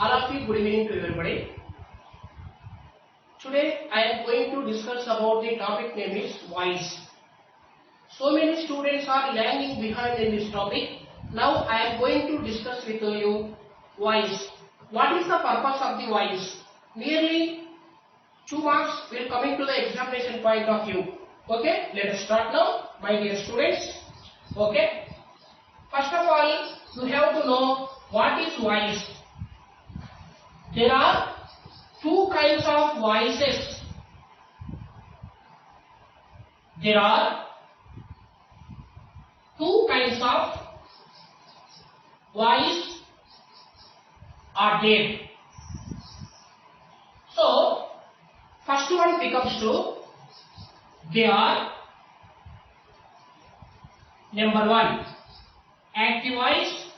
All of you, good evening to everybody. Today I am going to discuss about the topic name is voice. So many students are lagging behind in this topic. Now I am going to discuss with you voice. What is the purpose of the voice? Nearly 2 marks will come into the examination point of view. Okay, let us start now, my dear students. Okay, first of all, you have to know what is voice. There are two kinds of voices. There are two kinds of voice are there. So, first one becomes to, they are number one, active voice.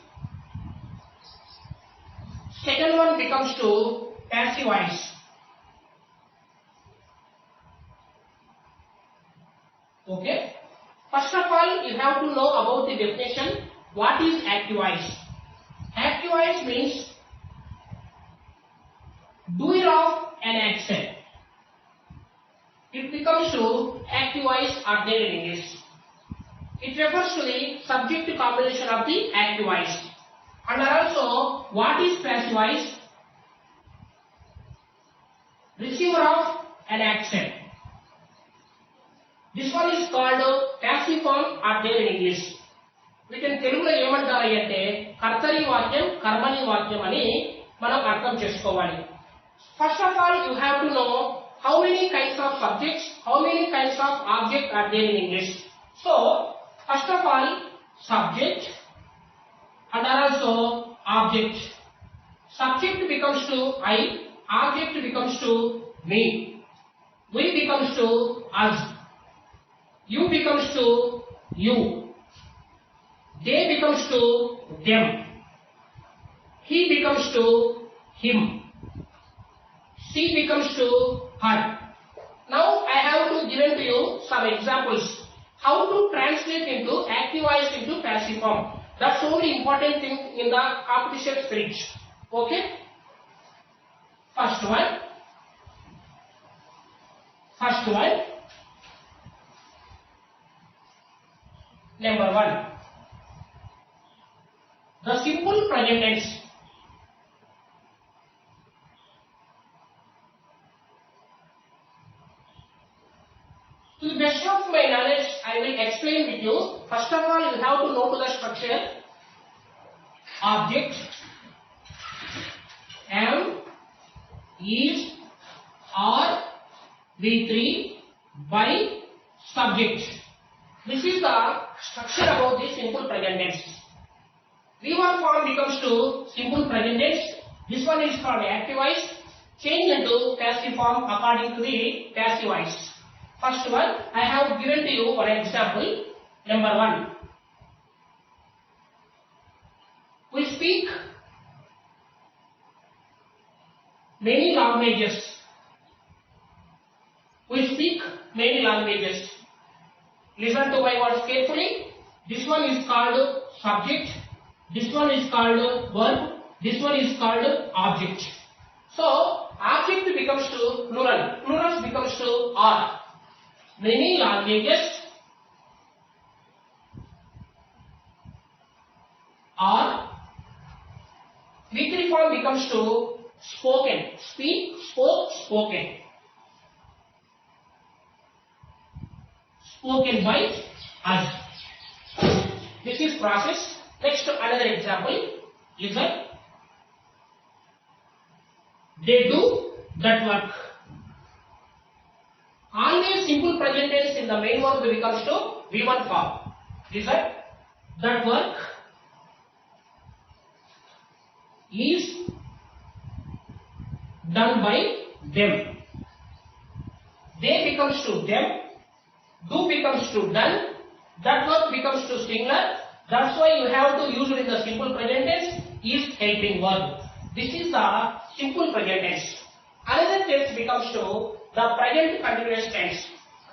Second one becomes to passive voice. Okay. First of all, you have to know about the definition. What is active voice? Active voice means doer of an action. It becomes to active voice are there in English. It refers to the subject combination of the active voice. And also, what is passive voice? Receiver of an action. This one is called passive form are there in English. వీటిని తెలుగులో ఏమంటారు అంటే కర్తరి వాక్యం కర్మని వాక్యం అని మనం అర్థం చేసుకోవాలి. First of all, you have to know how many kinds of subjects, how many kinds of objects are there in English. So, first of all, subject and also object. Subject becomes to I, object becomes to me, we becomes to us, you becomes to you, they becomes to them, he becomes to him, she becomes to her. Now I have to given to you some examples how to translate into active voice into passive form. That's the only important thing in the competition spirit. Okay. First one. Number one. The simple present tense. To the best of my knowledge, I will explain with you. First of all, you have to know to the structure. Object, am, is, are, V3 by subject. This is the structure about the simple present tense. V1 form becomes to simple present tense. This one is called active voice. Change into passive form according to the passive voice. First one, I have given to you one example. Number one. We speak many languages. We speak many languages. Listen to my words carefully. This one is called subject. This one is called verb. This one is called object. So, object becomes to plural. Plural becomes to are. Many languages are. V3 form becomes to spoken. Speak, spoke, spoken. Spoken by us. This is process. Next, another example. Listen. They do that work. Always simple present tense in the main verb becomes to V1 form. Listen. That work is done by them. They becomes to them. Do becomes to done. That work becomes to singular. That's why you have to use it in the simple present tense is helping verb. This is the simple present tense. Another tense becomes to the present continuous tense.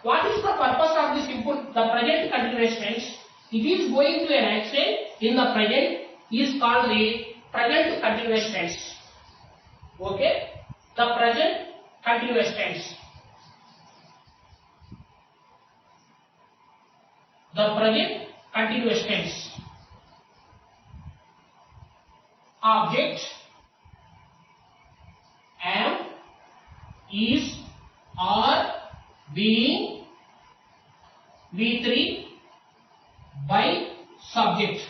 What is the purpose of the present continuous tense? It is going to an action in the present is called the present continuous tense. Okay, the present continuous tense. The present continuous tense. Object am, is, are, being, V3 by subject.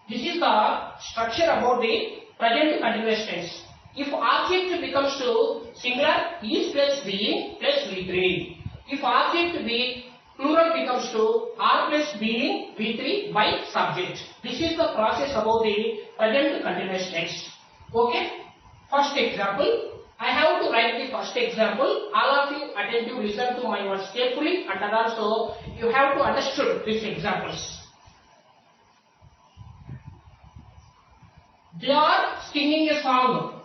This is the structure about the present continuous tense. If object becomes to singular, is plus being plus V3. If object be plural becomes to are plus being V3 by subject. This is the process about the present continuous tense. Okay. First example. I have to write the first example. All of you attentive listen to my words carefully, and also you have to understand these examples. They are singing a song.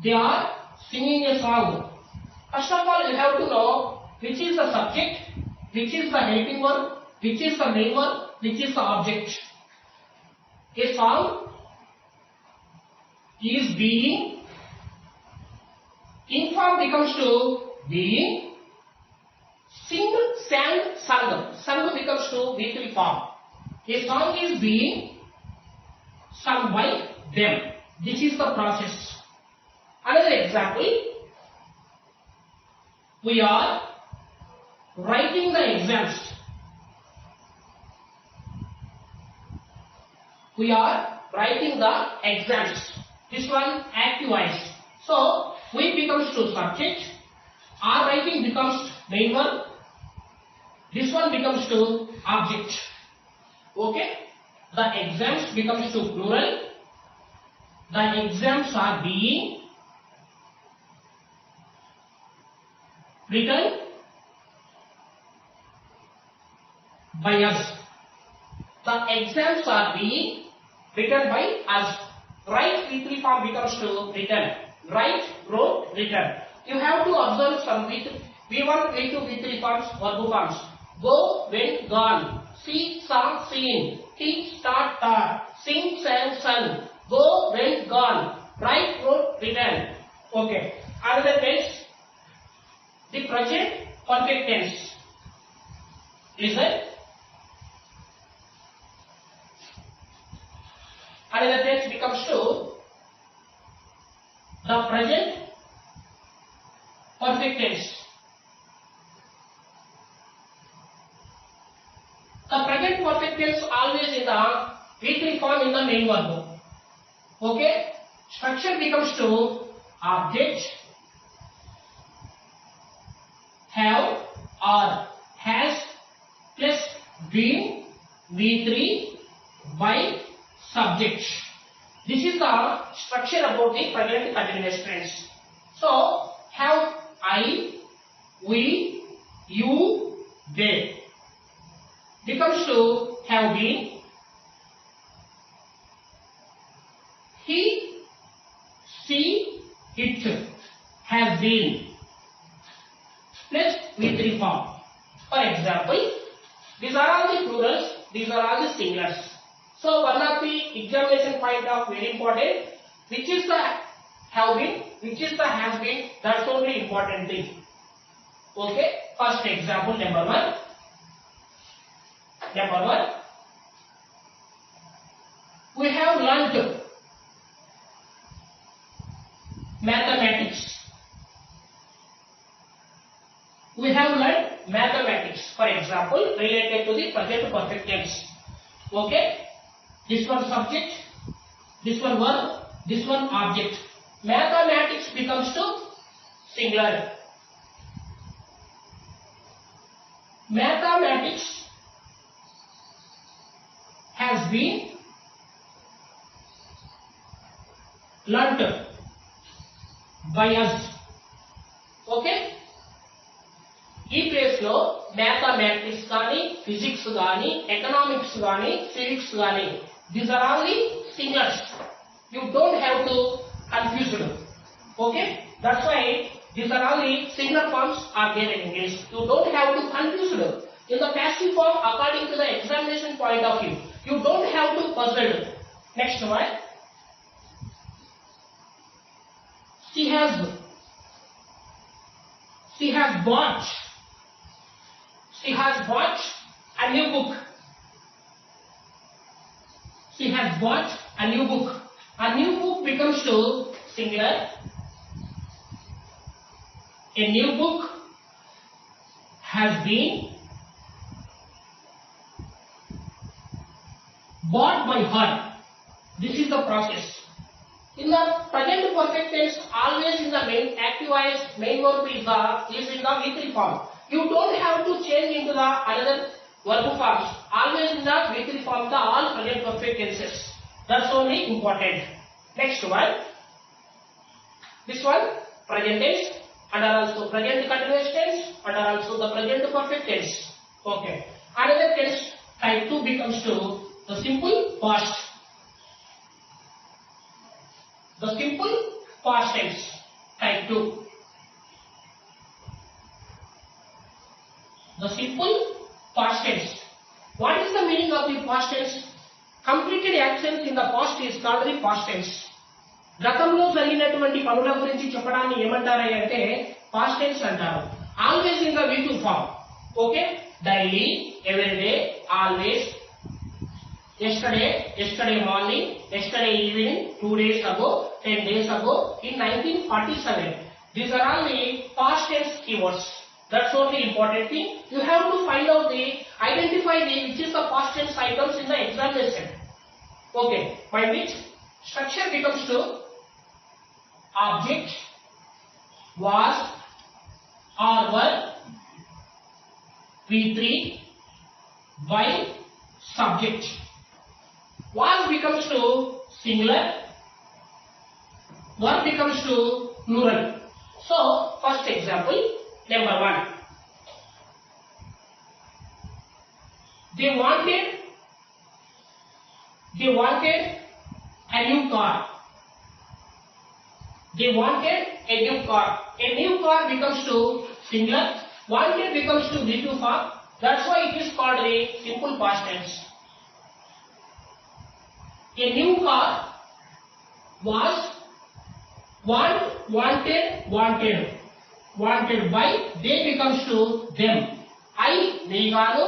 They are singing a song. First of all, you have to know which is the subject, which is the helping verb, which is the main verb, which is the object. A song is being, in form becomes to being, sing, sang, sung. Sung becomes to V3 form. A song is being sung by them. This is the process. Another example. We are writing the exams. We are writing the exams. This one active voice. So we becomes to subject. Our writing becomes main verb. This one becomes to object. Okay. The exams becomes to plural. The exams are being written by us. The exams are being written by us. Write V3 form becomes to written. Write, wrote, written. You have to observe some V1, V2, V3 forms, verb forms. Go, went, gone. See, saw, seen. Teach, taught, taught. Sing, sang, sung. Go, went, gone. Write, wrote, written. Okay. Another tense. The present perfect tense. Listen. Another tense becomes to the present perfect tense. The present perfect tense always in the V3 form in the main verb. Okay. Structure becomes to object, have or has plus been V3 by subject. This is the structure about the present continuous tense. So have, I, we, you, they becomes to have been, he, she, it has been plus V3 form. For example, these are all the plurals, these are all the singulars. So one of the examination point of very important, which is the have been, which is the has been, that's only important thing. Okay, first example number one. Number one, we have learnt mathematics. We have learned mathematics, for example, related to the present perfect tense. Okay, this one subject, this one verb, this one object. Mathematics becomes to singular. Mathematics has been learnt by us. Okay. ఈ place లో mathematics కానీ physics కానీ economics కానీ civics కానీ these are all the singulars. You don't have to confused. Okay, that's why these are all the singular forms are there in English. You don't have to confused. In the passive form, according to the examination point of view, you don't have to puzzled. Next one, She has bought a new book. She has bought a new book. A new book becomes to singular. A new book has been bought by her. This is the process. In the present perfect tense, always in the main active voice, main verb is in the V3 form. You don't have to change into the another verb forms. Always in the V3 form, the all present perfect tenses. That's only important. Next one. This one, present tense, and also present continuous tense, and also the present perfect tense. Okay. Another tense type 2 becomes to the simple past. The simple past tense type 2. The simple past tense. What is the meaning of the past tense? Completed actions in the past is called the past tense. గతంలో జరిగినటువంటి పనుల గురించి చెప్పడాన్ని ఏమంటారంటే past tense అంటారు. Always in the V2 form. Okay, daily, everyday, always, yesterday morning, yesterday evening, 2 days ago, 10 days ago, in 1947. These are all the past tense keywords. That's only important thing. You have to find out identify which is the past tense items in the examination. Okay, by which structure becomes to object, was, or were, V3 by subject. Was becomes to singular, were becomes to plural. So, first example, number 1. They wanted a new car. They wanted a new car. A new car becomes to singular, wanted becomes to V2 form. That's why it is called a simple past tense. A new car was wanted by, they becomes to them. I, me ganu,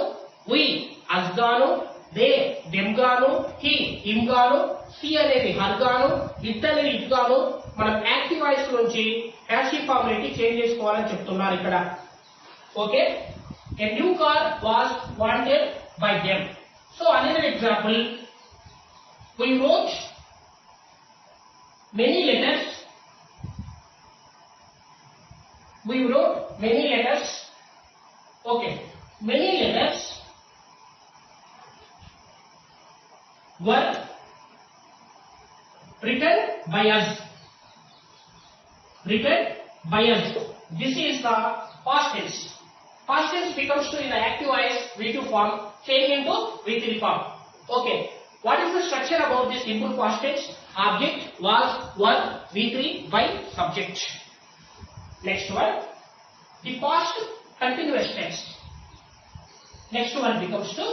we, us ganu, they, them ganu, he, him ganu, she అనేది her ganu, it అనేది it ganu. మనం active voice నుంచి passive form లోకి change చేసుకోవాలని చెప్తున్నారు ఇక్కడ. Okay, a new car was wanted by them. So another example, we wrote many letters. Okay, many letters were written by us. This is the past tense. Past tense becomes to in the active voice V2 form, change into V3 form. Okay, what is the structure about this simple past tense? Object, was, were, V3 by subject. Next one, the past continuous tense. Next one becomes to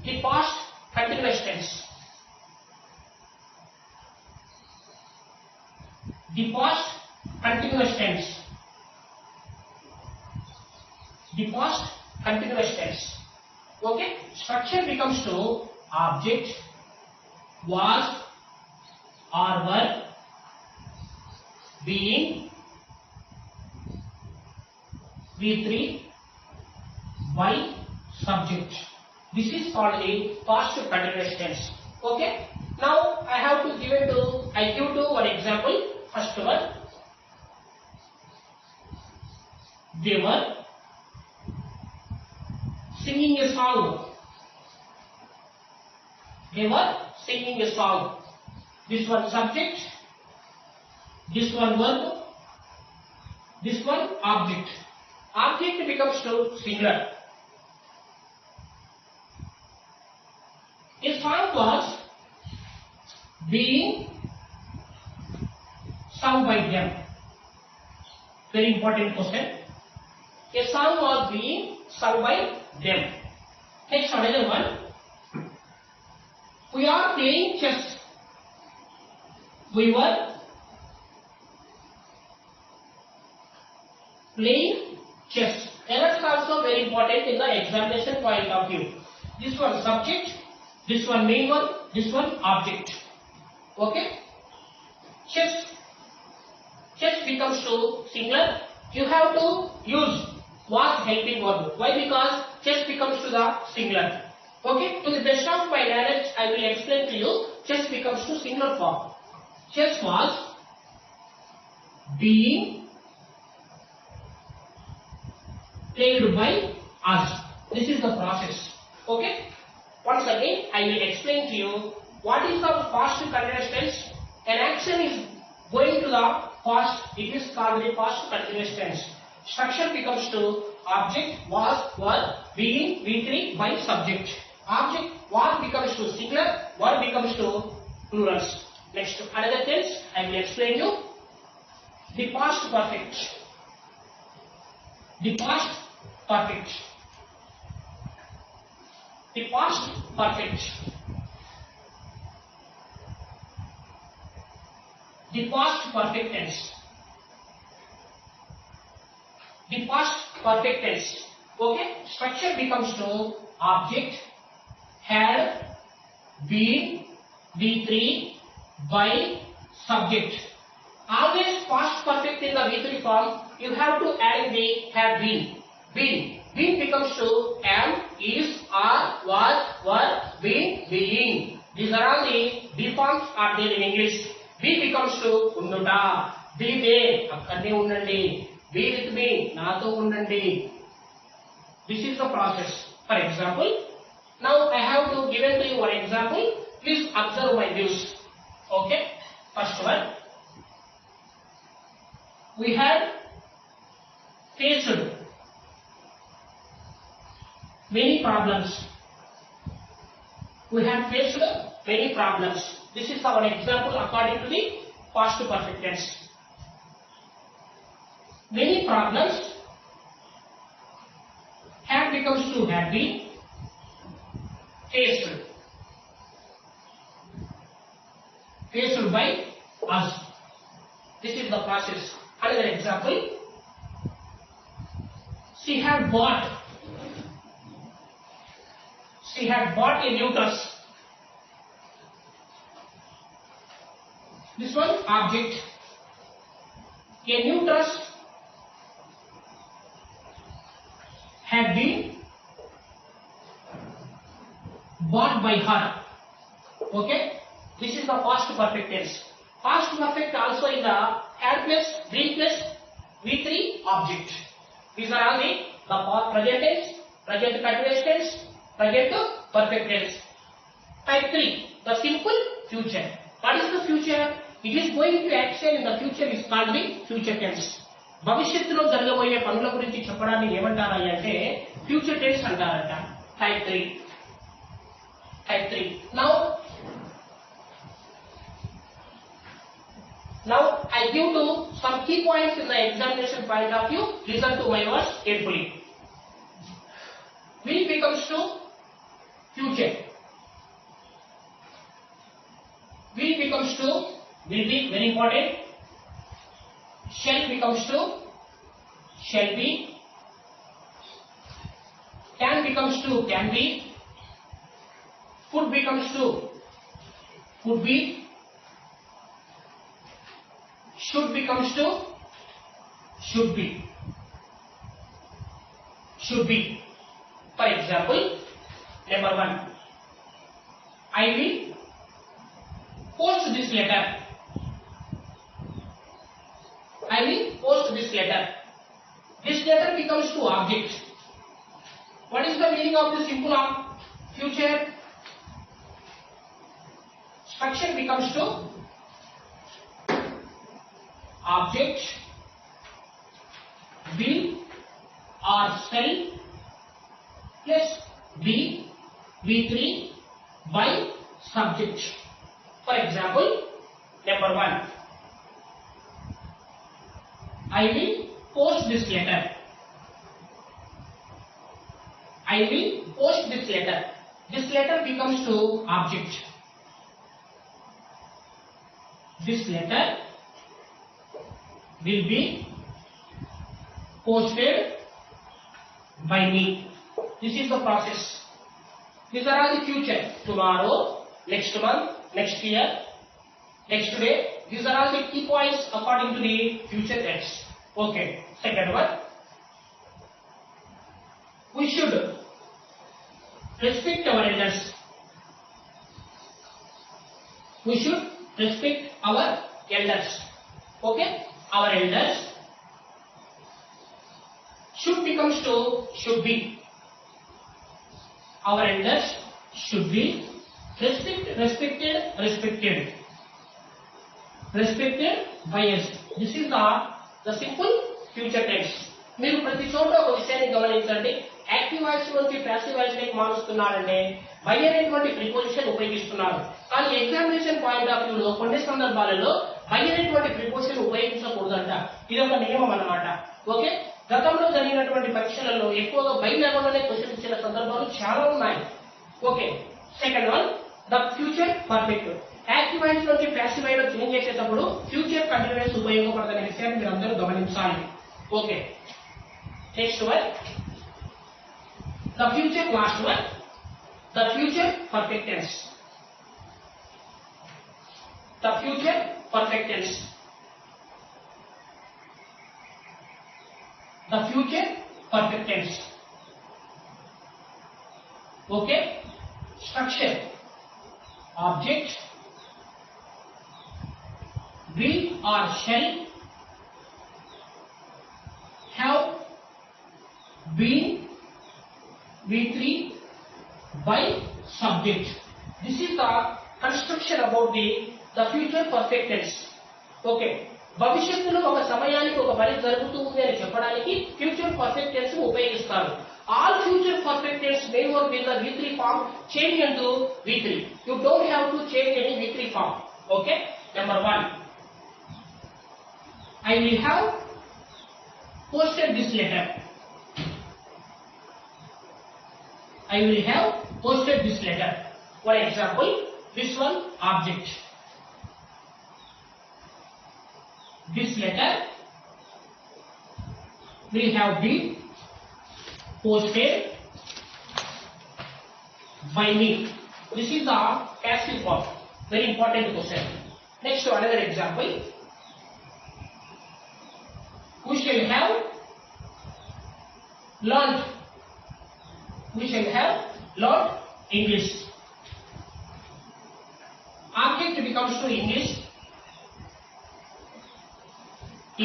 the past continuous tense. The past continuous tense. The past continuous tense. Okay, structure becomes to object, was, or were, being, V3 by subject. This is called a past continuous tense. Okay, now I give one example. First one, they were singing a song. This one subject, this one verb, this one object. Object becomes to singular. A song was being sung by them. Very important question. A song was being sung by them. Next, another one. We are playing chess. We were playing chess. Errors also very important in the examination point of view. This one subject, this one main one, this one object. Okay? Chess. Chess becomes to singular. You have to use was helping verb. Why? Because chess becomes to the singular. Okay? To the best of my knowledge, I will explain to you. Chess becomes to singular form. Chess was being played by us. This is the process. Okay? Once again, I will explain to you what is the past continuous tense. An action is going to the past. It is called the past continuous tense. Structure becomes to object, was, were, being, V3 by subject. Object, was becomes to singular, were becomes to plurals. Next, another tense, I will explain you. The past perfect. The past perfect. The past perfect. The past perfect tense. The past perfect tense. Okay? Structure becomes to object, had, been, V3 by subject. Always past perfect in the V3 form, you have to add the had been. Been. Been becomes to am, is, are, was, were, been, being. These are all the B forms are there in English. Be becomes to unduta. Be there, akkadne undandi. Be with me, nato undandi. This is the process. For example, now I have to given to you one example. Please observe my views. Okay. First one. We had faced many problems. We have faced many problems. This is our example according to the past perfect tense. Many problems. Had becomes to had been. Faced. Faced by us. This is the process. Another example. She had bought. She had bought a new dress. This one object. A new dress had been bought by her. Okay? This is the past perfect tense. Past perfect also in the had plus, been plus, V3 object. These are all the present tense, present continuous tense, present perfect tense. Type 3, the simple future. What is the future? It is going to action in the future is called the future tense. భవిష్యత్తులో జరగబోయే పనుల గురించి చెప్పడాన్ని ఏమంటారా అంటే future tense అంటారట. Type 3. Type 3. Now I give to some key points in the examination point of view. Listen to my words carefully. Will becomes to future. Will becomes to will be, very important. Shall becomes to shall be. Can becomes to can be. Could becomes to could be. Should becomes to should be. Should be. For example, number 1. I will post this letter. I will post this letter. This letter becomes to object. What is the meaning of the simple future? Structure becomes to object, will or shall plus be, V3 by subject. For example, number 1. I will post this letter. I will post this letter. This letter becomes to object. this letter will be posted by me. This is the process. These are all the future. Tomorrow, next month, next year, next day. These are all the key points according to the future tense. Okay. Second one. We should respect our elders. We should respect our elders. Okay. Our elders should becomes to should be. Our elders should be respected by us. This is the simple future tense. మీరు ప్రతి చోట ఒక విషయాన్ని గమనించండి. Active voice నుంచి passive voice లోకి మారుస్తున్నారంటే by అనేటువంటి preposition ఉపయోగిస్తున్నారు. కానీ ఎగ్జామినేషన్ పాయింట్ ఆఫ్ వ్యూ లో కొన్ని సందర్భాలలో బై అనేటువంటి ప్రిపోజిషన్ ఉపయోగించకూడదంట. ఇది ఒక నియమం అన్నమాట. ఓకే. గతంలో జరిగినటువంటి పరీక్షలలో ఎక్కువగా బై లేకుండానే క్వశ్చన్ ఇచ్చిన సందర్భాలు చాలా ఉన్నాయి. Okay. Second one, the future perfect. Active voice నుంచి ప్యాసివ్ వాయిస్ లో చేంజ్ చేసేటప్పుడు ఫ్యూచర్ కంటిన్యూస్ ఉపయోగపడదనే విషయాన్ని మీరు అందరూ గమనించాలి. Okay. Next one, the future, last one, the future perfect tense. The future perfect tense. The future perfect tense. Okay. Structure, object, will or shall, have been, V3 by subject. This is the construction about the future perfect tense. Okay. భవిష్యత్తులో ఒక సమయానికి ఒక పని జరుగుతుంది అని చెప్పడానికి future perfect tense ఉపయోగిస్తారు. All future perfect tense may work in the V3 form, change into V3. You don't have to change any V3 form. Okay. Number 1, I will have posted this letter. I will have posted this letter. For example, this one, object. This letter will have been posted by me. This is the passive form. Very important question. Next, another example. We shall have learned. We shall have learned English. Object becomes to English.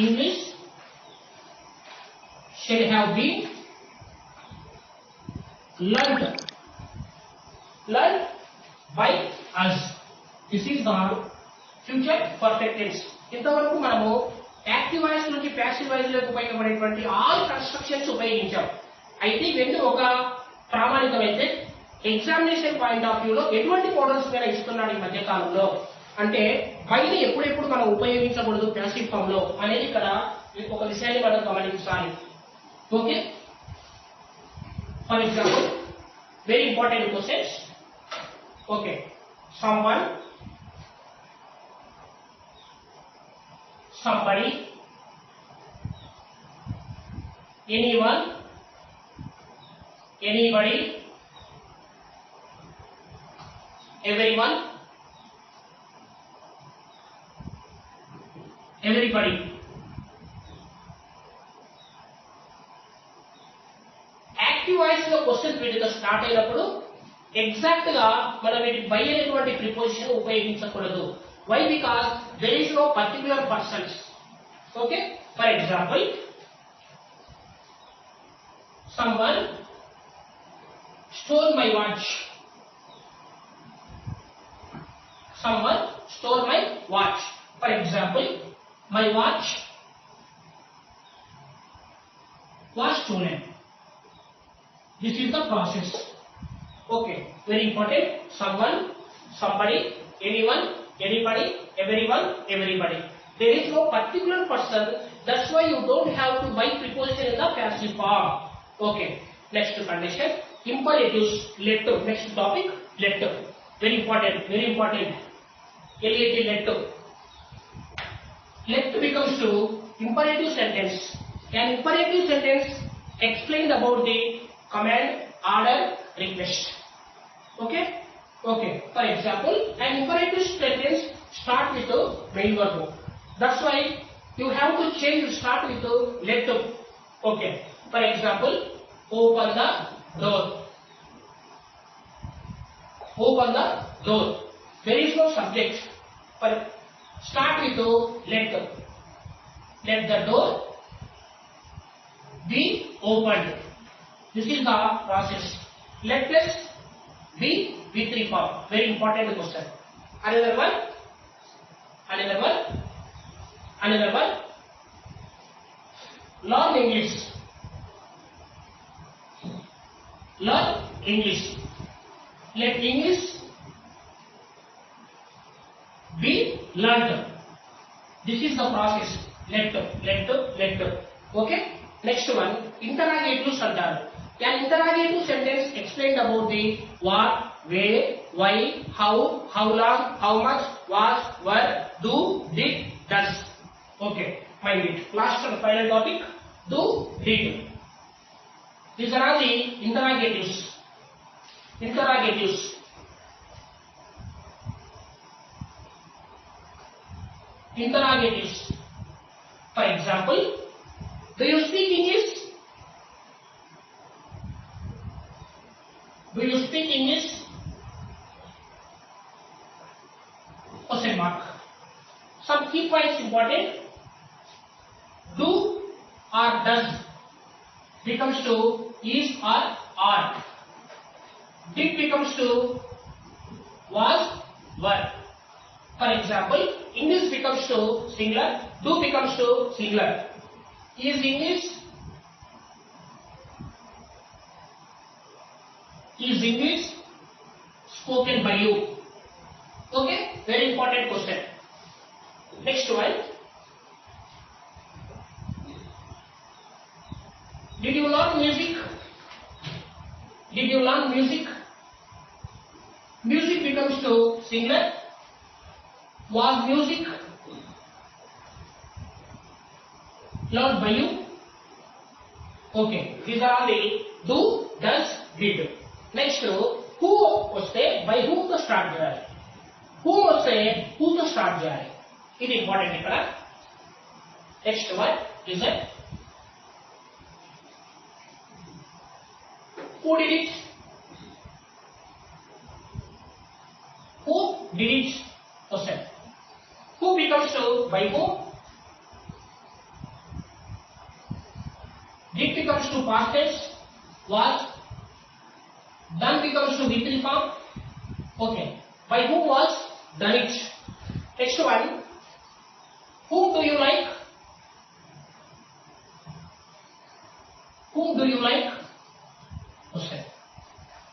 English shall have been learned by us. This is the future perfect tense. ఇంతవరకు మనము active voice నుంచి passive voice లోకి ఉపయోగపడేటువంటి all constructions ఉపయోగించాం. అయితే ఇవన్నీ ఒక ప్రామాణికమైతే examination point of view లో ఎటువంటి మోడల్స్ మీద ఇస్తున్నాడు ఈ మధ్య కాలంలో అంటే బైని ఎప్పుడెప్పుడు మనం ఉపయోగించకూడదు ప్యాసివ్ ఫామ్ లో అనేది ఇక్కడ ఒక విషయాన్ని మనం గమనించాలి. Okay. For example, very important questions. Okay. someone, somebody, anyone, anybody, everyone, everybody. Active voice లో క్వశ్చన్ వీటితో స్టార్ట్ అయినప్పుడు ఎగ్జాక్ట్ గా మనం వీటి బై అనేటువంటి ప్రిపోజిషన్ ఉపయోగించకూడదు. Why? Because there is no particular persons. Okay. For example, someone stole my watch. Someone stole my watch. For example, my watch was stolen. This is the process. Okay, very important. Someone, somebody, anyone, anybody, everyone, everybody. There is no particular person. That's why you don't have to buy preposition in the passive form. Okay. Next condition, imperatives. Let to. Next topic, let to. Very important. Very important. Let to. Let becomes to imperative sentence. An imperative sentence explained about the command, order, request. Okay? Okay. For example, an imperative sentence start with the main verb. That's why you have to change start with the let. Okay. For example, open the door. Open the door. There is no subject. But start with the let. Let the door be opened. This is the process. Let plus be V3 form. Very important question. Another one. Another one. Another one. Learn English. Learn English. Let English be learned. This is the process. Let. Okay. Next one. Interrogatives అంటారు. An interrogative sentence explained about the what, where, why, how long, how much, was, were, do, did, does. Okay, mind it. Last and final topic, do, did. These are all the interrogatives. Interrogatives. Interrogatives. For example, do you speak English? Do you speak English? Question mark. Some key points important. Do or does becomes to is or are. Did becomes to was, were. For example, English becomes to singular. Do becomes to singular. Is English spoken by you? Okay, very important question. Next one. Did you learn music? Did you learn music? Music becomes to singular. Was music learned by you? Okay, these are all the do, does, did. Next, who వస్తే by whom to start చేయాలి. Who వస్తే who to start చేయాలి. ఇది important ఇక్కడ. Next one is it? Who did it? Who did it? Question. Who becomes to by whom? Did becomes to past tense. Was. Done becomes to V3 form. Okay. By whom was done it? Next one. Whom do you like? Whom do you like? Question.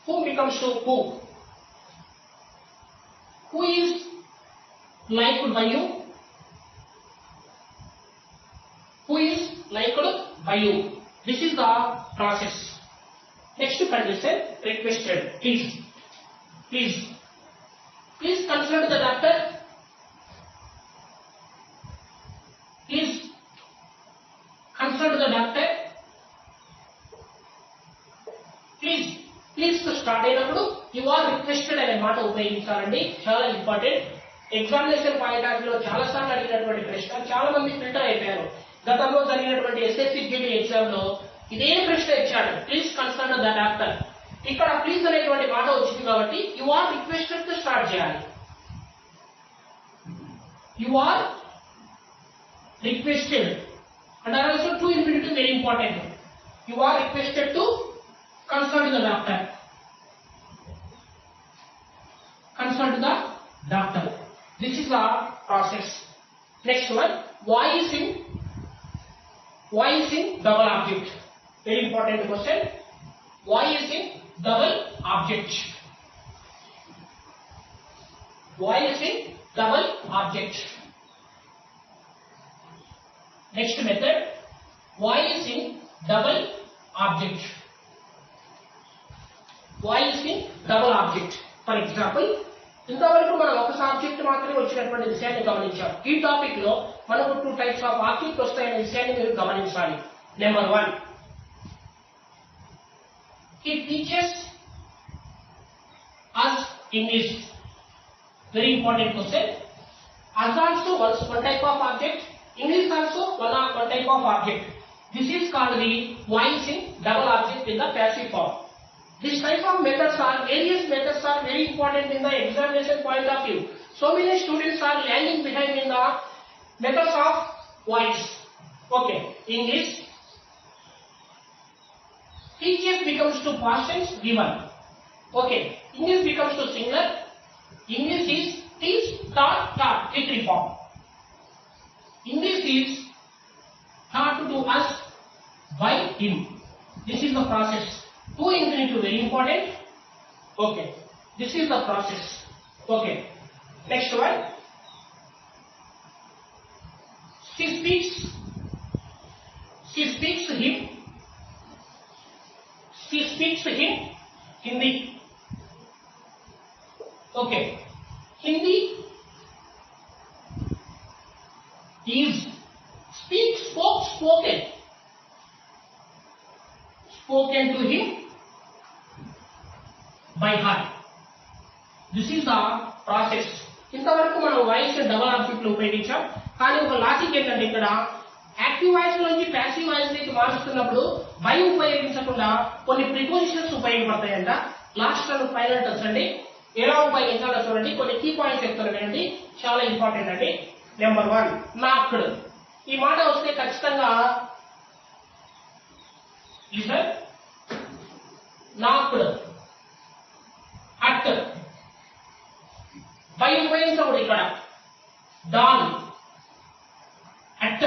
Whom becomes to who? Who is liked by you? Who is liked by you? This is the process. Next condition, requested. Please consult the doctor. Please consult the doctor. Please to start అయినప్పుడు you are requested అనే మాట ఉపయోగించాలండి. చాలా important. Examination point of వ్యూలో చాలా సార్లు అడిగినటువంటి ప్రశ్న. చాలా మంది ఫిల్టర్ అయిపోయారు. గతంలో జరిగినటువంటి ఎస్ఎస్సి జీడీ ఎగ్జామ్ లో ఇదే ప్రశ్న ఇచ్చాడు. Please consult the doctor. ఇక్కడ ప్లీజ్ అనేటువంటి మాట వచ్చింది కాబట్టి you are requested to start చేయాలి. You are requested and also to infinitive very important. You are requested to consult the doctor. Consult the doctor. This is the process. Next one, why is in double object? Very important question. Why is in double object? Why is in double object? Next method, why is in double object? Why is in double object? For example, ఇంతవరకు మనం ఒక subject మాత్రమే వచ్చినటువంటి విషయాన్ని గమనించాం. ఈ topic లో మనకు 2 టైప్స్ ఆఫ్ ఆబ్జెక్ట్ వస్తాయనే విషయాన్ని మీరు గమనించాలి. Number 1, it teaches us English. Very important question. As also one type of object, English also one type of object. This is called the voice in double object in the passive form. This type of methods are, various methods are very important in the examination point of view. So many students are lagging behind in the methods of voice. Okay, English. Teaches becomes to past tense given. Okay, English becomes to singular. English is teach, taught, T3 form. English is taught to us by him. This is the process. To infinitive very important. Okay, this is the process. Okay, next one. She speaks him. She speaks him Hindi. Okay, Hindi is spoken to him by her. This is the process. ఇంతవరకు మనం voice double object లో ఉపయోగించాం. కానీ ఒక logic ఏంటంటే ఇక్కడ active voice నుంచి passive voice లోకి మారుస్తున్నప్పుడు బై ఉపయోగించకుండా కొన్ని ప్రిపోజిషన్స్ ఉపయోగపడతాయంట. లాస్ట్ అండ్ ఫైనల్ టచ్ అండి. ఎలా ఉపయోగించాలో చూడండి. కొన్ని కీ పాయింట్స్ చెప్తాను వినండి, చాలా ఇంపార్టెంట్ అండి. Number 1, knocked. ఈ మాట వస్తే ఖచ్చితంగా నాక్డ్. అట్ బై ఉపయోగించకూడదు ఇక్కడ. Dawn, at,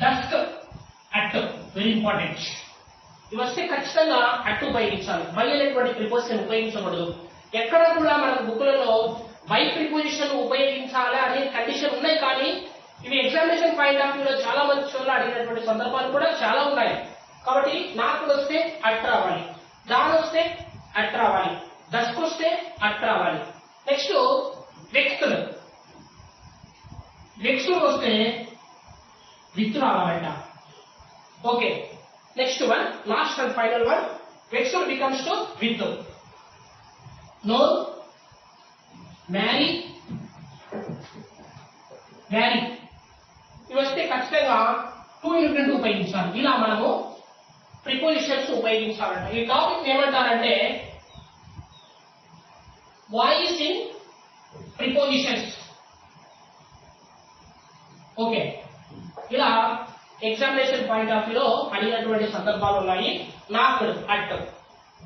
dusk, at. Very important. ఇవి వస్తే ఖచ్చితంగా అట్ ఉపయోగించాలి. బై అనేటువంటి ప్రిపోజిషన్ ఉపయోగించకూడదు. ఎక్కడ కూడా మనకు బుక్లలో బై ప్రిపోజిషన్ ఉపయోగించాలా అనే కండిషన్ ఉన్నాయి. కానీ ఇవి ఎగ్జామినేషన్ పాయింట్ ఆఫ్ వ్యూలో చాలా మంది చోట్ల అడిగినటువంటి సందర్భాలు కూడా చాలా ఉన్నాయి. కాబట్టి నాకు వస్తే అట్ రావాలి, డాన్ వస్తే అట్ రావాలి, డస్క్ వస్తే అట్ రావాలి. Next vexed. వెక్స్డ్ వస్తే విత్ రావాలంట. Okay, next one, last and final one. Vexed becomes to with. No, marry, ఇవి వస్తే ఖచ్చితంగా 2 యూనిట్ ఉపయోగించాలి. ఇలా మనము ప్రిపోజిషన్స్ ఉపయోగించాలంట. ఈ టాపిక్ ఏమంటారంటే వాయిస్ ఇన్ ప్రిపోజిషన్స్. ఓకే, ఇలా ఎగ్జామినేషన్ పాయింట్ ఆఫ్ వ్యూలో అడిగినటువంటి సందర్భాలు ఉన్నాయి. Knocked at,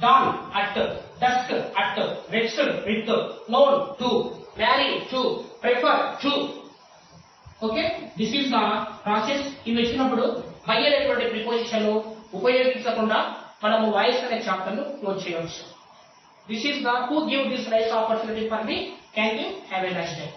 dawn at, dusk at, vexed with, known to, marry to, prefer to. Okay, this is the process. ఇవి వచ్చినప్పుడు బై అనేటువంటి ప్రిపోజిషన్ ఉపయోగించకుండా మనము వాయిస్ అనే చాప్టర్ ను క్లోజ్ చేయవచ్చు. This is the who give this nice opportunity for me. Thank you. Have a nice day.